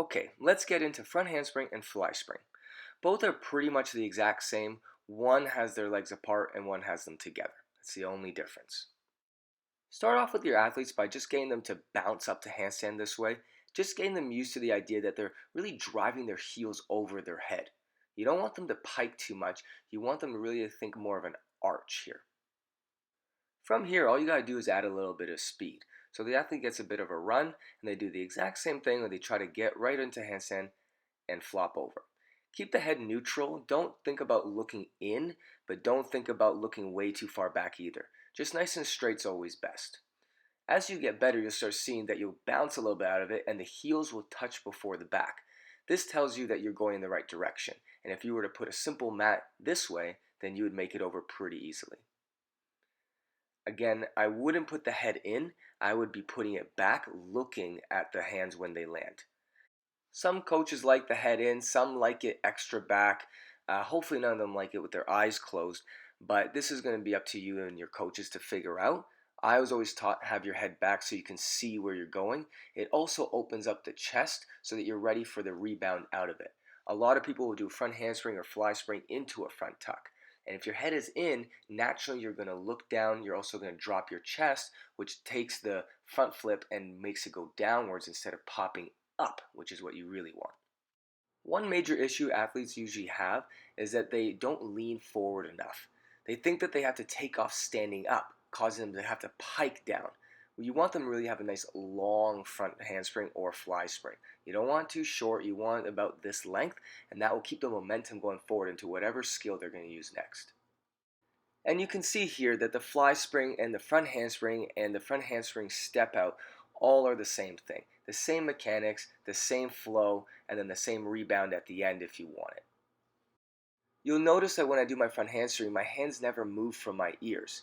Okay, let's get into front handspring and fly spring. Both are pretty much the exact same. One has their legs apart and one has them together. That's the only difference. Start off with your athletes by just getting them to bounce up to handstand this way. Just getting them used to the idea that they're really driving their heels over their head. You don't want them to pike too much. You want them really to think more of an arch here. From here, all you gotta do is add a little bit of speed. So the athlete gets a bit of a run, and they do the exact same thing where they try to get right into handstand and flop over. Keep the head neutral. Don't think about looking in, but don't think about looking way too far back either. Just nice and straight's always best. As you get better, you'll start seeing that you'll bounce a little bit out of it and the heels will touch before the back. This tells you that you're going in the right direction. And if you were to put a simple mat this way, then you would make it over pretty easily. Again, I wouldn't put the head in. I would be putting it back, looking at the hands when they land. Some coaches like the head in, some like it extra back. Hopefully none of them like it with their eyes closed, but this is going to be up to you and your coaches to figure out. I was always taught have your head back so you can see where you're going. It also opens up the chest so that you're ready for the rebound out of it. A lot of people will do front handspring or fly spring into a front tuck. And if your head is in, naturally you're going to look down. You're also going to drop your chest, which takes the front flip and makes it go downwards instead of popping up, which is what you really want. One major issue athletes usually have is that they don't lean forward enough. They think that they have to take off standing up, causing them to have to pike down. Well, you want them to really have a nice long front handspring or fly spring. You don't want too short, you want about this length, and that will keep the momentum going forward into whatever skill they're going to use next. And you can see here that the fly spring and the front handspring step out all are the same thing. The same mechanics, the same flow, and then the same rebound at the end if you want it. You'll notice that when I do my front handspring, my hands never move from my ears.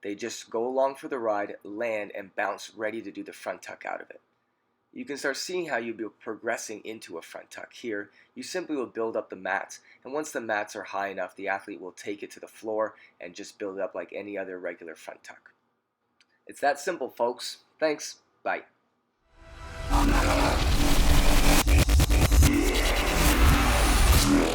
They just go along for the ride, land, and bounce ready to do the front tuck out of it. You can start seeing how you'll be progressing into a front tuck here. You simply will build up the mats, and once the mats are high enough, the athlete will take it to the floor and just build it up like any other regular front tuck. It's that simple, folks. Thanks. Bye.